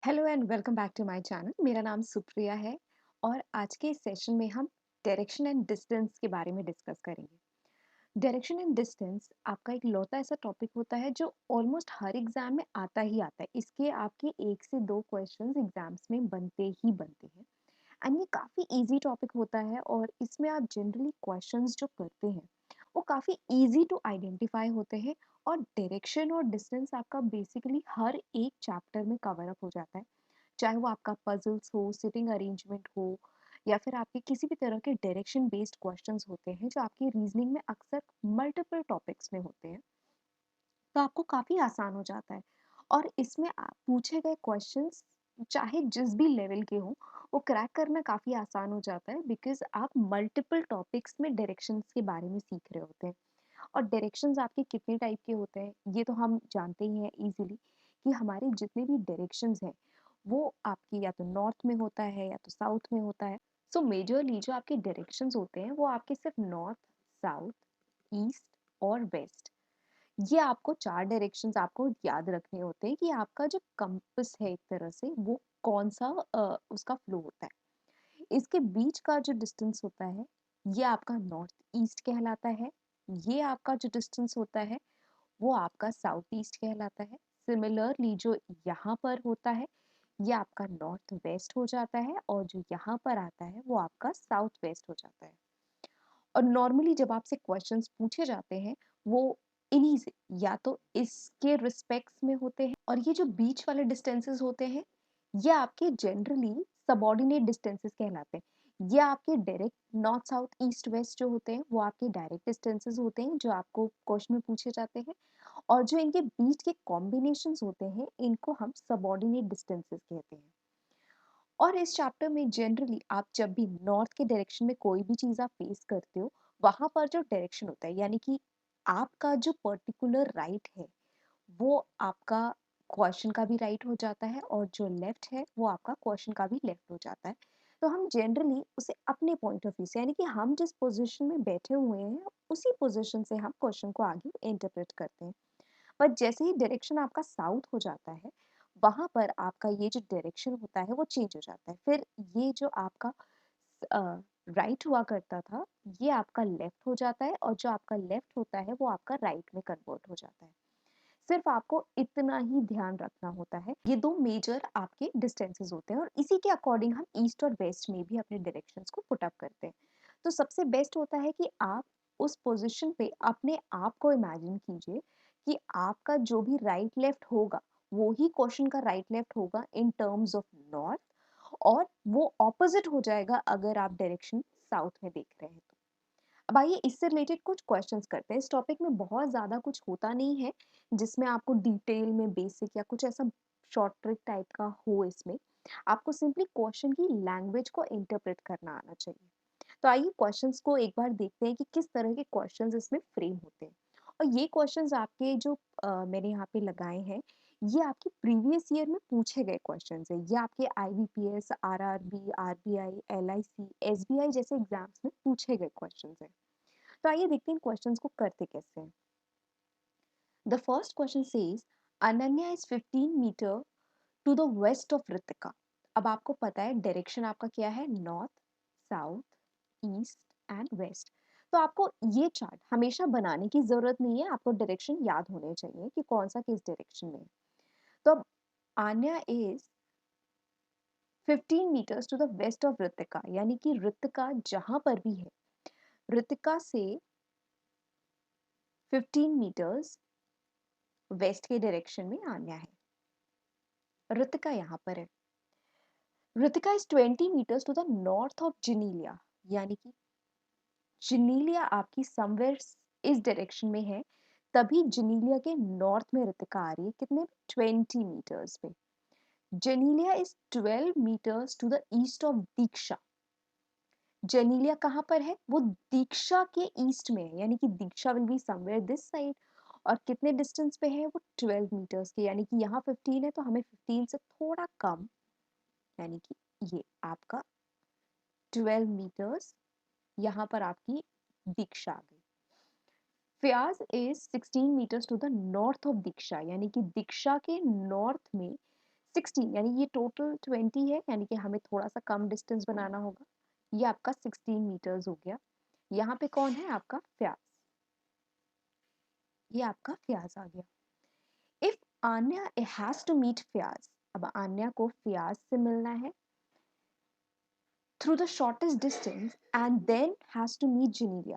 Hello and welcome back to my channel. मेरा नाम सुप्रिया है और आज के इस सेशन में हम डायरेक्शन एंड डिस्टेंस के बारे में डिस्कस करेंगे। डायरेक्शन एंड डिस्टेंस आपका एक लौता ऐसा टॉपिक होता है जो ऑलमोस्ट हर एग्जाम में आता ही आता है। इसके आपके एक से दो क्वेश्चंस एग्जाम्स में बनते ही बनते हैं एंड ये काफ़ी इजी टॉपिक होता है और इसमें आप जनरली क्वेश्चंस जो करते हैं वो काफ़ी इजी टू आइडेंटिफाई होते हैं और डायरेक्शन और डिस्टेंस आपका बेसिकली हर एक चैप्टर में कवर अप हो जाता है। चाहे वो आपका पजल्स हो, सिटिंग अरेंजमेंट हो या फिर आपके किसी भी तरह के डायरेक्शन बेस्ड क्वेश्चंस होते हैं जो आपकी रीजनिंग में अक्सर मल्टीपल टॉपिक्स में होते हैं, तो आपको काफ़ी आसान हो जाता है। और इसमें पूछे गए क्वेश्चंस चाहे जिस भी लेवल के हों वो क्रैक करना काफ़ी आसान हो जाता है बिकॉज आप मल्टीपल टॉपिक्स में डायरेक्शंस के बारे में सीख रहे होते हैं। और डायरेक्शंस आपके कितने टाइप के होते हैं ये तो हम जानते ही हैं इजीली कि हमारे जितने भी डायरेक्शंस हैं वो आपकी या तो नॉर्थ में होता है या तो साउथ में होता है। सो मेजरली जो आपके डायरेक्शंस होते हैं वो आपके सिर्फ नॉर्थ, साउथ, ईस्ट और वेस्ट, ये आपको चार डायरेक्शंस आपको याद रखने होते हैं कि आपका जो कंपास है एक तरह से वो कौन सा उसका फ्लो होता है। इसके बीच का जो डिस्टेंस होता है ये आपका नॉर्थ ईस्ट कहलाता है। ये आपका जो डिस्टेंस होता है वो आपका साउथ ईस्ट कहलाता है। सिमिलरली जो यहाँ पर होता है ये आपका नॉर्थ वेस्ट हो जाता है और जो यहाँ पर आता है वो आपका साउथ वेस्ट हो जाता है। और नॉर्मली जब आपसे क्वेश्चंस पूछे जाते हैं वो इन्हीं से या तो इसके रिस्पेक्ट्स में होते हैं और ये जो बीच वाले डिस्टेंसेस होते हैं ये आपके जनरली सबऑर्डिनेट डिस्टेंसेस कहलाते हैं। ये आपके direct north south east waste जो होते हैं वो आपके डायरेक्ट डिस्टेंसेस होते हैं जो आपको क्वेश्चन में पूछे जाते हैं। और जो इनके बीच के कॉम्बिनेशंस होते हैं इनको हम सबऑर्डिनेट डिस्टेंसेस कहते हैं। और इस चैप्टर में जनरली आप जब भी नॉर्थ के डायरेक्शन में कोई भी चीज़ आप फेस करते हो वहां पर जो डायरेक्शन होता है यानी कि आपका जो पर्टिकुलर राइट है वो आपका क्वेश्चन का भी राइट हो जाता है और जो लेफ्ट है वो आपका क्वेश्चन का भी लेफ्ट हो जाता है। तो हम जनरली उसे अपने पॉइंट ऑफ व्यू से यानी कि हम जिस पोजीशन में बैठे हुए हैं उसी पोजीशन से हम क्वेश्चन को आगे इंटरप्रेट करते हैं। बट जैसे ही डायरेक्शन आपका साउथ हो जाता है वहां पर आपका ये जो डायरेक्शन होता है वो चेंज हो जाता है। फिर ये जो आपका राइट हुआ करता था ये आपका लेफ्ट हो जाता है और जो आपका लेफ्ट होता है वो आपका राइट में कन्वर्ट हो जाता है। सिर्फ आपको इतना ही ध्यान रखना होता है। ये दो मेजर आपके डिस्टेंसेस होते हैं और इसी के अकॉर्डिंग हम ईस्ट और वेस्ट में भी अपने डायरेक्शंस को पुट अप करते हैं। तो सबसे बेस्ट होता है कि आप उस पोजीशन पे अपने आप को इमेजिन कीजिए कि आपका जो भी राइट लेफ्ट होगा वो ही क्वेश्चन का राइट लेफ्ट होगा इन टर्म्स ऑफ नॉर्थ और वो ऑपोजिट हो जाएगा अगर आप डायरेक्शन साउथ में देख रहे हैं तो। अब आइए इससे रिलेटेड कुछ क्वेश्चंस करते हैं। इस टॉपिक में बहुत ज़्यादा कुछ होता नहीं है जिसमें आपको डिटेल में बेसिक या कुछ ऐसा शॉर्ट ट्रिक टाइप का हो। इसमें आपको सिंपली क्वेश्चन की लैंग्वेज को इंटरप्रेट करना आना चाहिए। तो आइए क्वेश्चंस को एक बार देखते हैं कि किस तरह के क्वेश्चंस इसमें फ्रेम होते हैं। और ये क्वेश्चंस आपके जो मैंने यहाँ पे लगाए हैं ये आपके प्रीवियस ईयर में पूछे गए क्वेश्चंस हैं। ये आपके IBPS, RRB, RBI, LIC, SBI जैसे एग्जाम्स में पूछे गए क्वेश्चंस हैं। तो आइए देखते हैं क्वेश्चंस को करते कैसे हैं। The first question says Ananya is 15 metre to the west of Ritika. अब आपको पता है डायरेक्शन आपका क्या है, north, south, east and west. तो आपको ये चार्ट हमेशा बनाने की जरूरत नहीं है, आपको डायरेक्शन याद होने चाहिए कि कौन सा किस डायरेक्शन में है। तो अब Aanya is 15 metres to the west of Ritika यानी कि रितिका जहां पर भी है रितिका से 15 मीटर्स वेस्ट के डायरेक्शन में आन्या है। रितिका यहाँ पर है। Ritika is 20 metres to the north of Genelia यानी कि जिनीलिया आपकी समवेयर इस डायरेक्शन में है, तभी जिनीलिया के नॉर्थ में रितिका आ रही है। कितने? 20 मीटर्स पे। Genelia is 12 metres to the east of Diksha. Genelia कहाँ पर है? वो दीक्षा के ईस्ट में है यानी कि Diksha will be somewhere this side. और कितने डिस्टेंस पे है वो? 12 मीटर्स के, यानी कि यहाँ 15 है तो हमें 15 से थोड़ा कम, यानी कि ये आपका 12 मीटर्स यहाँ पर आपकी दीक्षा आ गई। Fayaz is 16 metres to the north of Diksha यानी कि दीक्षा के नॉर्थ में 16 यानी ये टोटल 20 है, यानी कि हमें थोड़ा सा कम डिस्टेंस बनाना होगा। ये आपका 16 मीटर्स हो गया। यहाँ पे कौन है? आपका फ्याज। ये आपका फ्याज आ गया। If Anya has to meet Fayaz, अब आन्या को फ्याज से मिलना है through the shortest distance and then has to meet Genelia,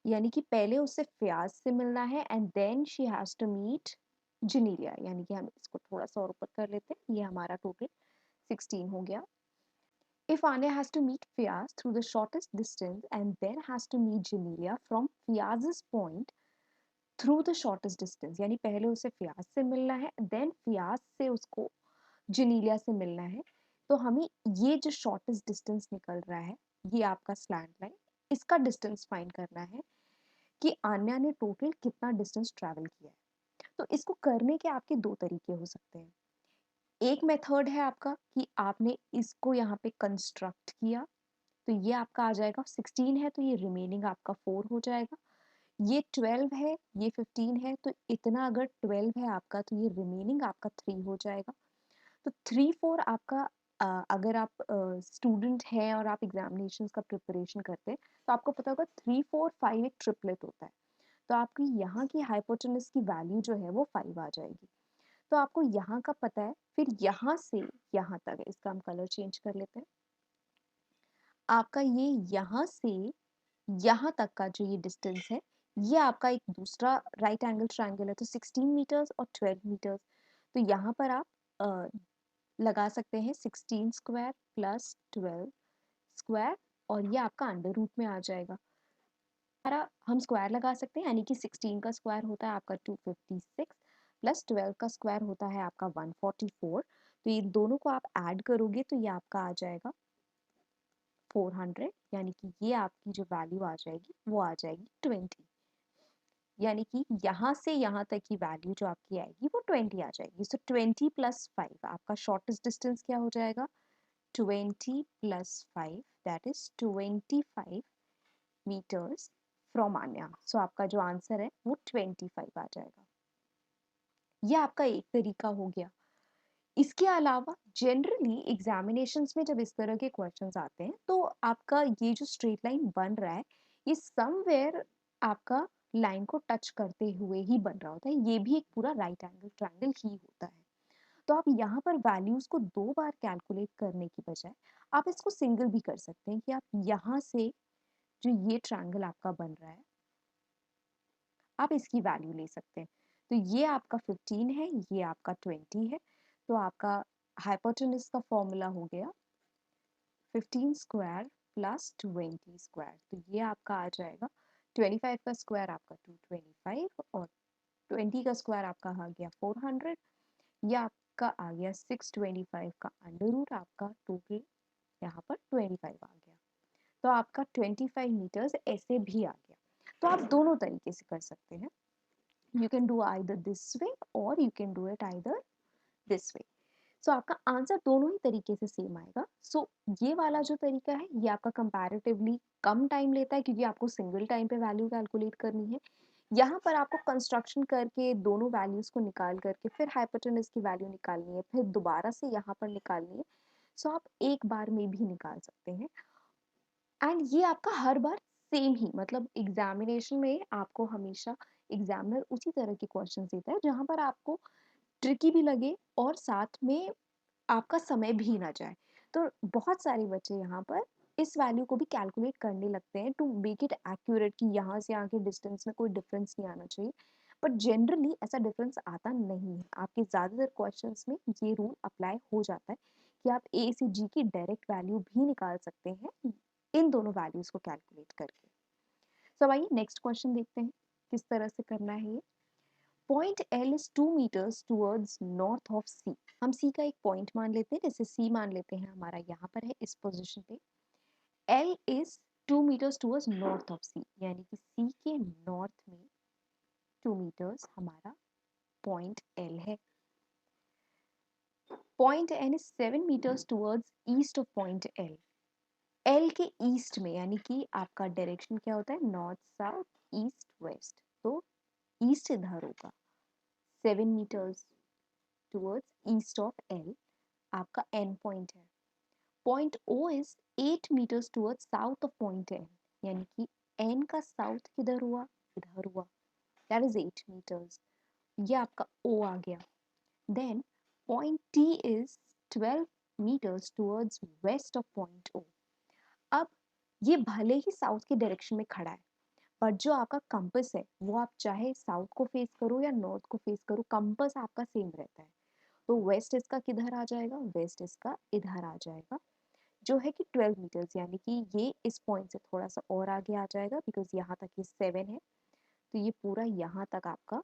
यानी कि पहले उससे फ्याज से मिलना है and then she has to meet Genelia, यानी कि हम इसको थोड़ा सा और ऊपर कर लेते हैं। ये हमारा टोटल 16 हो गया। If Anya has to meet Fiaz through the shortest distance and then has to meet Jamelia from Fiaz's point through the shortest distance, यानी पहले उसे फियाज से मिलना है देन फियाज से उसको जनीलिया से मिलना है, तो हमें ये जो शॉर्टेस्ट डिस्टेंस निकल रहा है, ये आपका स्लैंट लाइन, इसका डिस्टेंस फाइंड करना है कि आन्या ने टोटल कितना डिस्टेंस ट्रैवल किया है। तो इसको करने के आपके दो तरीके हो सकते हैं। एक मेथड है आपका कि आपने इसको यहाँ पे कंस्ट्रक्ट किया, तो ये आपका आ जाएगा 16 है, तो ये रिमेनिंग आपका 4 हो जाएगा। ये 12 है, ये 15 है, तो इतना अगर 12 है आपका, तो ये रिमेनिंग आपका 3 हो जाएगा। तो 3 4 आपका अगर आप स्टूडेंट हैं और आप एग्जामिनेशंस का प्रिपरेशन करते हैं, तो आपको पता होगा 3 4 5 एक ट्रिपलेट होता है। तो आपकी यहाँ की हाइपोटेनस की वैल्यू जो है वो 5 आ जाएगी। तो आपको यहाँ का पता है, फिर यहाँ से यहाँ तक है, इसका हम कलर चेंज कर लेते हैं। आपका ये यहाँ से यहाँ तक का जो ये डिस्टेंस है, ये आपका एक दूसरा राइट एंगल ट्रायंगल है, तो 16 मीटर्स और 12 मीटर्स। तो यहाँ पर आप लगा सकते हैं 16 स्क्वायर प्लस 12 स्क्वायर, और ये आपका अंडर रूट में आ जाएगा। हमारा हम स्क्वायर लगा सकते हैं, यानी कि 16 का स्क्वायर होता है आपका 256 प्लस 12 का स्क्वायर होता है आपका 144। तो ये दोनों को आप ऐड करोगे तो ये आपका आ जाएगा 400, यानी कि ये आपकी जो वैल्यू आ जाएगी वो आ जाएगी 20, यानी कि यहाँ से यहाँ तक की वैल्यू जो आपकी आएगी वो 20 आ जाएगी। सो 20 प्लस 5 आपका शॉर्टेस्ट डिस्टेंस क्या हो जाएगा? 20 plus 5 that is 25 metres from Anya. So आपका जो आंसर है वो 25 आ जाएगा। ये आपका एक तरीका हो गया। इसके अलावा जनरली एग्जामिनेशंस में जब इस तरह के क्वेश्चंस आते हैं, तो आपका ये जो स्ट्रेट लाइन बन रहा है, ये समवेयर आपका लाइन को टच करते हुए ही बन रहा होता है। ये भी एक पूरा राइट एंगल ट्रायंगल ही होता है। तो आप यहाँ पर वैल्यूज को दो बार कैलकुलेट करने की बजाय आप इसको सिंगल भी कर सकते हैं कि आप यहाँ से जो ये ट्रायंगल आपका बन रहा है, आप इसकी वैल्यू ले सकते हैं। तो ये आपका 15 है, ये आपका 20 है, तो आपका हाइपोटेनस का फॉर्मूला हो गया 15 स्क्वायर प्लस 20 स्क्वायर। तो ये आपका आ जाएगा 25 का स्क्वायर आपका 225 और 20 का स्क्वायर आपका आ गया 400। ये आपका आ गया 625 का अंडर रूट, आपका टोटल यहाँ पर 25 आ गया। तो आपका 25 मीटर्स ऐसे भी आ गया। तो आप दोनों तरीके से कर सकते हैं। You can do either this way or you can do it either this way. सो आपका आंसर दोनों ही तरीके से सेम आएगा। सो ये वाला जो तरीका है ये आपका कंपैरेटिवली कम टाइम लेता है, क्योंकि आपको सिंगल टाइम पे वैल्यू कैलकुलेट करनी है। यहाँ पर आपको कंस्ट्रक्शन करके दोनों वैल्यूज को निकाल करके फिर हाइपोटेनस की वैल्यू निकालनी है, फिर दोबारा से यहाँ पर निकालनी है। सो आप एक बार में भी निकाल सकते हैं। एंड ये आपका हर बार सेम ही, मतलब एग्जामिनेशन में आपको हमेशा एग्जामिनर उसी तरह के क्वेश्चन देता है जहाँ पर आपको ट्रिकी भी लगे और साथ में आपका समय भी ना जाए। तो बहुत सारे बच्चे यहाँ पर इस वैल्यू को भी कैलकुलेट करने लगते हैं टू मेक इट एक्यूरेट, कि यहाँ से यहाँ के डिस्टेंस में कोई डिफरेंस नहीं आना चाहिए। बट जनरली ऐसा डिफरेंस आता नहीं है। आपके ज़्यादातर क्वेश्चंस में ये रूल अप्लाई हो जाता है कि आप ए से जी की डायरेक्ट वैल्यू भी निकाल सकते हैं इन दोनों वैल्यूज को कैलकुलेट करके। सब आइए नेक्स्ट क्वेश्चन देखते हैं किस तरह से करना है ये। Point L is 2 metres towards north of C. हम सी का एक पॉइंट मान लेते हैं, जैसे सी मान लेते हैं हमारा यहाँ पर है इस पोजीशन पे। L is 2 metres towards north of C, यानी कि सी के नॉर्थ में 2 मीटर्स हमारा पॉइंट एल है। Point N is 7 metres towards east of point L. L के ईस्ट में, यानी कि आपका डायरेक्शन क्या होता है? नॉर्थ साउथ ईस्ट वेस्ट, तो ईस्ट इधर होगा 7 metres. Towards east of L आपका एन पॉइंट है। Point O is 8 metres towards south of point N, यानी कि एन का साउथ किधर हुआ, इधर हुआ, दैट इज 8 मीटर्स। ये आपका ओ आ गया। Then point T is 12 metres towards west of point O. अब ये भले ही साउथ की डायरेक्शन में खड़ा है, पर जो आपका कंपस है वो आप चाहे साउथ को फेस करो या नॉर्थ को फेस करो, कंपस आपका सेम रहता है। तो वेस्ट इसका किधर आ जाएगा, वेस्ट इसका इधर आ जाएगा, जो है कि 12 मीटर्स, यानी कि ये इस पॉइंट से थोड़ा सा और आगे आ जाएगा, बिकॉज यहाँ तक ये 7 है, तो ये पूरा यहाँ तक आपका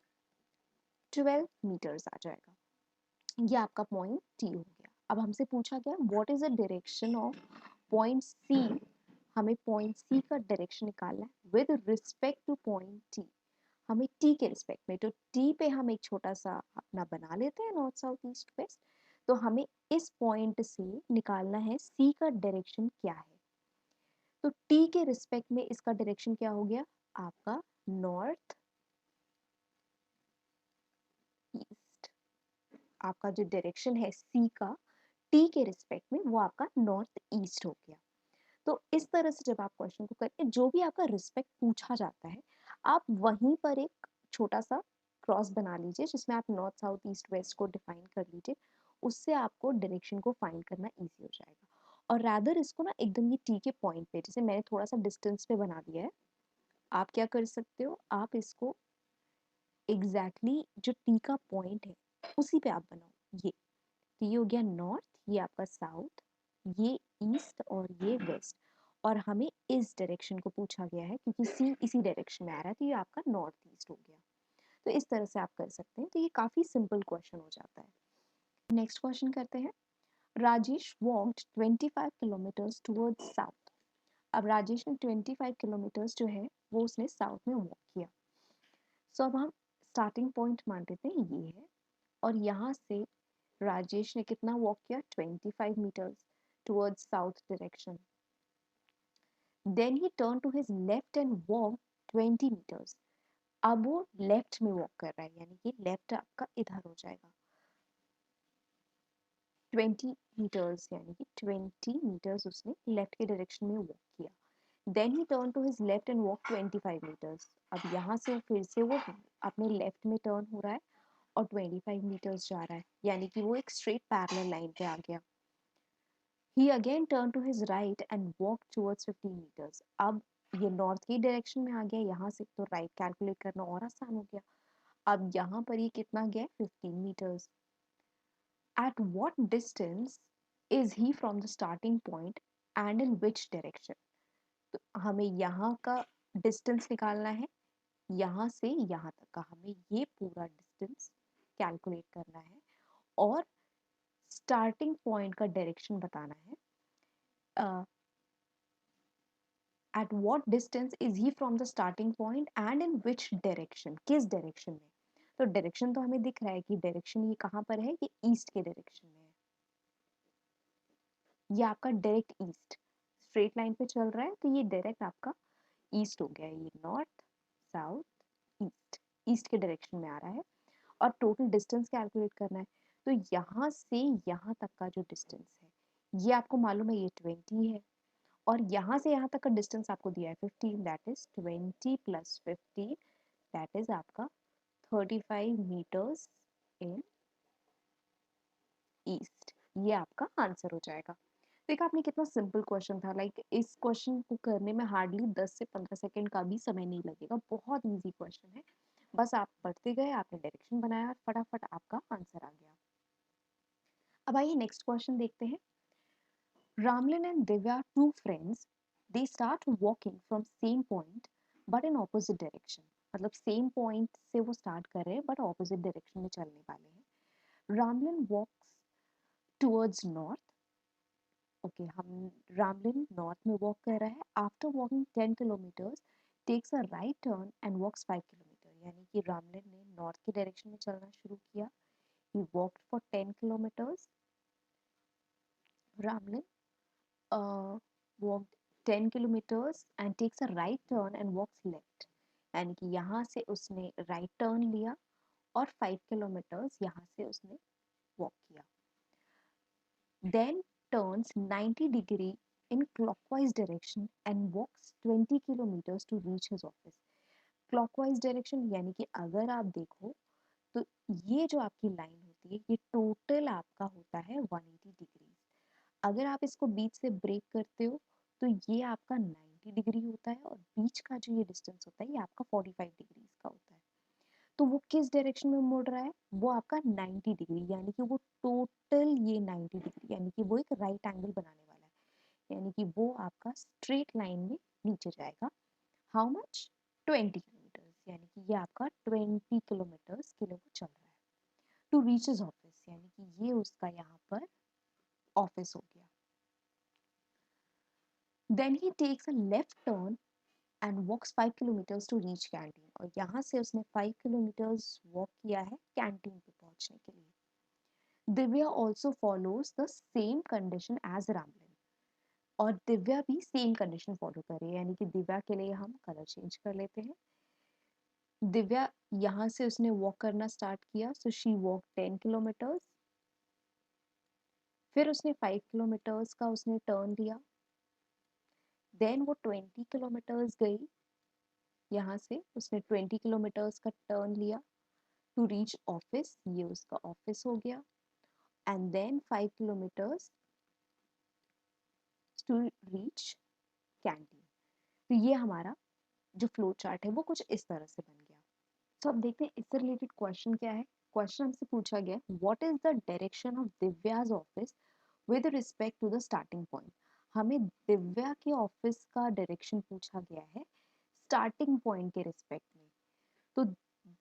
12 मीटर्स आ जाएगा। ये आपका पॉइंट टी हो गया। अब हमसे पूछा गया what is the direction of point C. हमें पॉइंट सी का डायरेक्शन निकालना है with respect to point T. हमें टी के रिस्पेक्ट में, तो टी पे हम एक छोटा सा अपना बना लेते हैं नॉर्थ साउथ ईस्ट वेस्ट। तो हमें इस पॉइंट से निकालना है सी का डायरेक्शन क्या है। तो टी के रिस्पेक्ट में इसका डायरेक्शन क्या हो गया आपका, नॉर्थ ईस्ट। आपका जो डायरेक्शन है सी का टी के रिस्पेक्ट में वो आपका नॉर्थ ईस्ट हो गया। तो इस तरह से जब आप क्वेश्चन को करके जो भी आपका रिस्पेक्ट पूछा जाता है, आप वहीं पर एक छोटा सा क्रॉस बना लीजिए जिसमें आप नॉर्थ साउथ ईस्ट वेस्ट को डिफाइन कर लीजिए। उससे आपको डायरेक्शन को फाइंड करना इजी हो जाएगा। और रादर इसको ना एकदम ये टी के पॉइंट पे, जैसे मैंने थोड़ा सा डिस्टेंस पे बना दिया है, आप क्या कर सकते हो, आप इसको जो टी का पॉइंट है उसी पे आप बनाओ। ये तो ये हो गया नॉर्थ, ये आपका साउथ, ये ईस्ट और ये वेस्ट। और हमें इस डायरेक्शन को पूछा गया है क्योंकि सी इसी डायरेक्शन में आ रहा है, तो ये आपका नॉर्थ ईस्ट हो गया। तो इस तरह से आप कर सकते हैं। तो ये काफी सिंपल क्वेश्चन हो जाता है। नेक्स्ट क्वेश्चन करते हैं। Rajesh walked 25 kilometres towards south. अब राजेश ने 25 किलोमीटर्स जो है वो उसने साउथ में वॉक किया। सो अब हम स्टार्टिंग पॉइंट मान लेते हैं ये है, और यहाँ से राजेश ने कितना वॉक किया, 25 metres towards south direction. Then he turn to his left and walk 20 metres. अब वो लेफ्ट में वॉक कर रहा है, यानी कि लेफ्ट आपका इधर हो जाएगा 20 मीटर्स, यानी कि 20 मीटर्स उसने लेफ्ट के डायरेक्शन में वॉक किया। Then he turn to his left and walk 25 metres. अब यहाँ से फिर से वो अपने लेफ्ट में टर्न हो रहा है और 25 मीटर्स जा रहा है, यानी कि वो एक स्ट्रेट पैरेलल लाइन पे आ गया। He again turned to his right and walked towards 15 meters. अब ये नॉर्थ की डायरेक्शन में आ गया, यहाँ से तो राइट कैलकुलेट करना और आसान हो गया। अब यहाँ पर ये कितना गया, 15 meters. At what distance is he from the starting point and in which direction? तो हमें यहाँ का डिस्टेंस निकालना है, यहाँ से यहाँ तक का हमें ये पूरा डिस्टेंस कैलकुलेट करना है और स्टार्टिंग पॉइंट का डायरेक्शन बताना है। At what distance is he from the starting point and in which direction, किस डायरेक्शन में। तो डायरेक्शन तो हमें दिख रहा है कि डायरेक्शन ये कहाँ पर है, ये ईस्ट के डायरेक्शन में है। ये आपका डायरेक्ट ईस्ट स्ट्रेट लाइन पे चल रहा है, तो ये डायरेक्ट आपका ईस्ट हो गया। ये नॉर्थ साउथ ईस्ट, ईस्ट के डायरेक्शन में आ रहा है। और टोटल डिस्टेंस कैलकुलेट करना है, तो यहाँ से यहाँ तक का जो डिस्टेंस है ये आपको मालूम है, ये 20 है। और यहाँ से यहाँ तक का डिस्टेंस आपको दिया है 15, that is 20 plus 15, that is आपका 35 मीटर्स इन ईस्ट। ये आपका आंसर हो जाएगा। देखा आपने कितना सिंपल क्वेश्चन था। लाइक इस क्वेश्चन को करने में हार्डली 10 से 15 सेकेंड का भी समय नहीं लगेगा, बहुत इजी क्वेश्चन है। बस आप पढ़ते गए, आपने डायरेक्शन बनाया, फटाफट आपका आंसर आ गया। अब आइए नेक्स्ट क्वेश्चन देखते हैं। Ramlin and Divya are two friends. They start walking from same point but in opposite direction. मतलब सेम पॉइंट से वो स्टार्ट कर रहे हैं बट ऑपोजिट डायरेक्शन में चलने वाले हैं। Ramlin walks towards north. Okay, हम रामलिन नॉर्थ में वॉक कर रहा है। After walking 10 kilometres takes a right turn and walks 5 kilometre, यानी कि रामलिन ने नॉर्थ के डायरेक्शन में चलना शुरू किया। He walked for 10 kilometres. Ramlin walked 10 kilometers and takes a right turn and walks left, यानी कि यहाँ से उसने राइट टर्न लिया और 5 किलोमीटर्स यहाँ से उसने वॉक किया। Then turns 90 degree in clockwise direction and walks 20 kilometres to reach his office. Clockwise direction यानी कि अगर आप देखो तो ये जो आपकी लाइन होती है ये टोटल आपका होता है 180 डिग्री। अगर आप इसको बीच से ब्रेक करते हो तो ये आपका 90 डिग्री होता है और बीच का जो ये डिस्टेंस होता है ये आपका 45 डिग्री का होता है। तो वो किस डायरेक्शन में मुड़ रहा है, वो आपका 90 डिग्री, यानी कि वो टोटल ये 90 डिग्री, यानी कि वो एक राइट एंगल बनाने वाला है, यानी कि वो आपका स्ट्रेट लाइन में नीचे जाएगा। How much? 20 किलोमीटर्स, यानी कि ये आपका 20 किलोमीटर्स के लिए वो चल रहा है टू रीच हिज ऑफिस, यानी कि ये उसका यहाँ पर ऑफिस हो गया। Then he takes a left turn and walks 5 kilometres to reach canteen, और यहाँ से उसने 5 किलोमीटर्स वॉक किया है कैंटीन पे पहुंचने के लिए। Divya also follows the same condition as Ramlin, और दिव्या भी सेम कंडीशन फॉलो कर रही है, यानी कि दिव्या के लिए हम कलर चेंज कर लेते हैं। दिव्या यहाँ से उसने वॉक करना स्टार्ट किया, सो शी वॉक 10 किलोमीटर्स। फिर उसने 5 किलोमीटर्स का उसने टर्न लिया। देन वो 20 किलोमीटर्स गई, यहाँ से उसने 20 किलोमीटर्स का टर्न लिया टू रीच ऑफिस, ये उसका ऑफिस हो गया। And then 5 kilometres to reach canteen. तो ये हमारा जो फ्लो चार्ट है वो कुछ इस तरह से बन गया। तो अब देखते हैं इससे रिलेटेड क्वेश्चन क्या है। क्वेश्चन हमसे पूछा गया what is the direction of Divya's office with respect to the starting point. हमें दिव्या के ऑफिस का डायरेक्शन पूछा गया है स्टार्टिंग पॉइंट के रिस्पेक्ट में। तो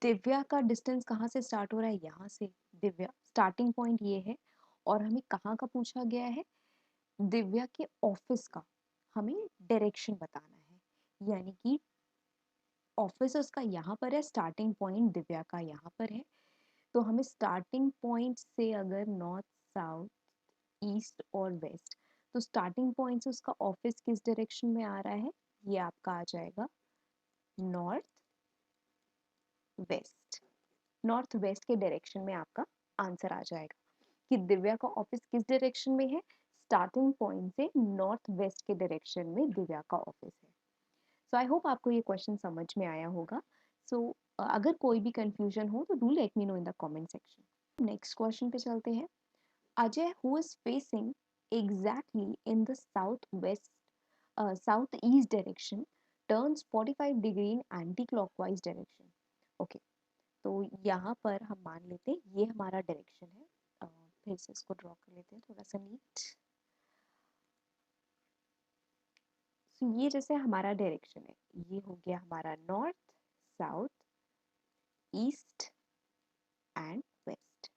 दिव्या का डिस्टेंस कहाँ से स्टार्ट हो रहा है, यहाँ से। दिव्या स्टार्टिंग पॉइंट ये है, और हमें कहाँ का पूछा गया है, दिव्या के ऑफिस का हमें डायरेक्शन बताना है, यानी कि ऑफिस उसका यहाँ पर है, स्टार्टिंग पॉइंट दिव्या का यहाँ पर है। तो हमें स्टार्टिंग पॉइंट से अगर नॉर्थ, साउथ, ईस्ट और वेस्ट, तो स्टार्टिंग पॉइंट से उसका ऑफिस किस डायरेक्शन में आ रहा है, ये आपका आ जाएगा नॉर्थ वेस्ट। नॉर्थ वेस्ट के डायरेक्शन में आपका आंसर आ जाएगा कि दिव्या का ऑफिस किस डायरेक्शन में है, स्टार्टिंग पॉइंट से नॉर्थ वेस्ट के डायरेक्शन में दिव्या का ऑफिस है। सो आई होप आपको ये क्वेश्चन समझ में आया होगा। सो अगर कोई भी कंफ्यूजन हो तो do let me know in the comment section. Next question पे चलते हैं। Ajay who is facing exactly in the south west south east direction turns 45 degree in anti clockwise direction. Okay, तो यहाँ पर हम मान लेते हैं ये हमारा डायरेक्शन है। फिर से इसको ड्रॉ कर लेते हैं थोड़ा सा नीट। तो ये जैसे हमारा डायरेक्शन है, ये हो गया हमारा north, south, east and west.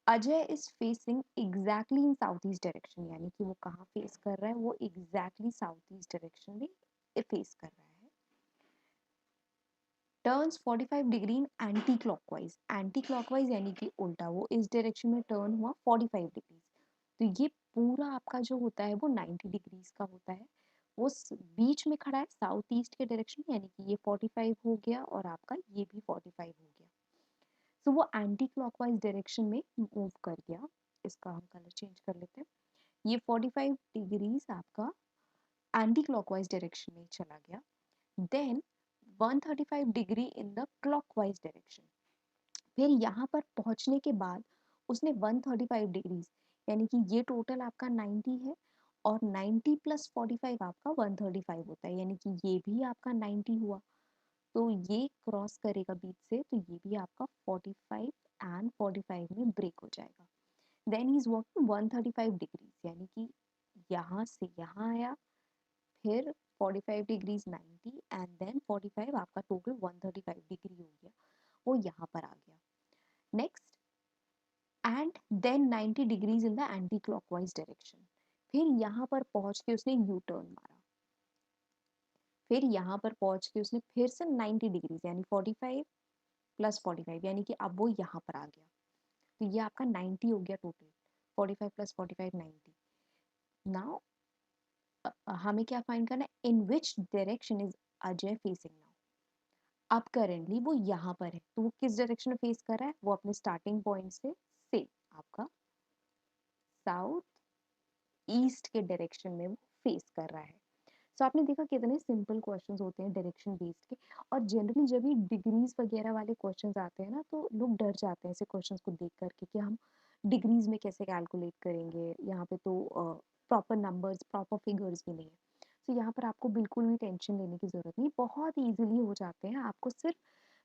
Ajay is facing exactly in south east direction, यानी कि वो कहाँ फेस कर रहा है, वो एग्जैक्टली साउथ ईस्ट डायरेक्शन में फेस कर रहा है। Turns 45 degree in anti clockwise, anti clockwise यानी कि उल्टा, वो इस डायरेक्शन में टर्न हुआ 45 डिग्री। तो ये पूरा आपका जो होता है वो 90 डिग्रीज का होता है। वो बीच में खड़ा है साउथ ईस्ट के डायरेक्शन में, यानी कि ये 45 हो गया और आपका ये भी 45 हो गया। सो वो एंटी क्लॉकवाइज डायरेक्शन में मूव कर गया। इसका हम कलर चेंज कर लेते हैं। ये 45 डिग्रीज आपका एंटी क्लॉकवाइज डायरेक्शन में चला गया। Then 135 degree in the clockwise direction. फिर यहाँ पर पहुंचने के बाद उसने 135 डिग्रीज, यानी कि ये टोटल आपका 90 है, और 90 प्लस 45 आपका 135 होता है, यानी कि ये भी आपका 90 हुआ। तो ये क्रॉस करेगा बीच से, तो ये भी आपका 45 एंड 45 में ब्रेक हो जाएगा। Then he is walking 135 degrees, यानी कि यहाँ से यहाँ आया, फिर 45 डिग्रीज 90 एंड देन 45, आपका टोटल 135 डिग्री हो गया, वो यहाँ पर आ गया। Next, and then 90 degrees in the anti clockwise direction. फिर यहाँ पर पहुंच के उसने यू टर्न मारा। फिर यहाँ पर पहुंच के उसने फिर से 90 डिग्रीज यानी 45 प्लस 45, यानी कि अब वो यहाँ पर आ गया। तो ये आपका 90 हो गया टोटल, 45 प्लस 45 90। नाउ हमें क्या फाइंड करना है, in which direction is Ajay facing now. अब करेंटली वो यहाँ पर है, तो वो किस डायरेक्शन में फेस कर रहा है? वो अपने स्टार्टिंग पॉइंट से सेम आपका साउथ ईस्ट के डायरेक्शन में वो फेस कर रहा है। सो आपने देखा कितने सिंपल क्वेश्चंस होते हैं डायरेक्शन बेस्ड के। और जनरली जब भी डिग्रीज वगैरह वाले क्वेश्चंस आते हैं ना, तो लोग डर जाते हैं ऐसे क्वेश्चंस को देख करके कि हम डिग्रीज में कैसे कैलकुलेट करेंगे, यहाँ पे तो प्रॉपर नंबर्स प्रॉपर फिगर्स भी नहीं है। तो यहाँ पर आपको बिल्कुल भी टेंशन लेने की ज़रूरत नहीं, बहुत ईजिली हो जाते हैं। आपको सिर्फ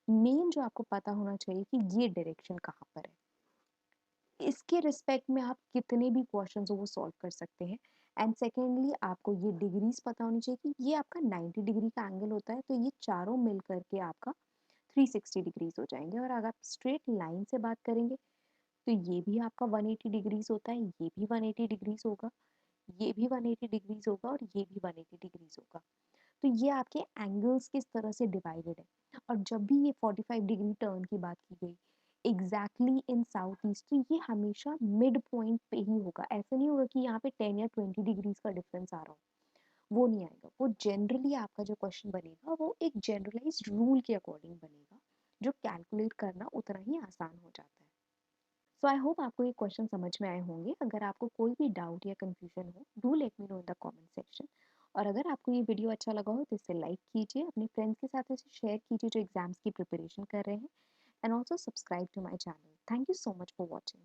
मेन जो आपको पता होना चाहिए कि ये डायरेक्शन कहाँ पर है, इसके रिस्पेक्ट में आप कितने भी क्वेश्चंस हो वो सॉल्व कर सकते हैं। एंड सेकेंडली आपको ये डिग्रीज पता होनी चाहिए कि ये आपका 90 डिग्री का एंगल होता है, तो ये चारों मिल करके आपका 360 डिग्रीज हो जाएंगे। और अगर आप स्ट्रेट लाइन से बात करेंगे तो ये भी आपका 180 डिग्रीज होता है, ये भी 180 डिग्रीज होगा, ये भी 180 डिग्रीज होगा, और ये भी 180 डिग्रीज होगा। तो ये आपके एंगल्स किस तरह से डिवाइडेड है। और जब भी ये 45 डिग्री टर्न की बात की गई एग्जैक्टली इन साउथ ईस्ट, तो ये हमेशा मिड पॉइंट पे ही होगा। ऐसा नहीं होगा कि यहाँ पे 10 या 20 डिग्रीज का डिफरेंस आ रहा हो, वो नहीं आएगा। वो जनरली आपका जो क्वेश्चन बनेगा वो एक जनरलाइज रूल के अकॉर्डिंग बनेगा, जो कैलकुलेट करना उतना ही आसान हो जाता है। सो आई होप आपको ये क्वेश्चन समझ में आए होंगे। अगर आपको कोई भी डाउट या कंफ्यूजन हो, do let me know in the comment section. और अगर आपको ये वीडियो अच्छा लगा हो तो इसे लाइक कीजिए, अपने फ्रेंड्स के साथ इसे शेयर कीजिए जो एग्जाम्स की प्रिपरेशन कर रहे हैं, and also subscribe to my channel. Thank you so much for watching.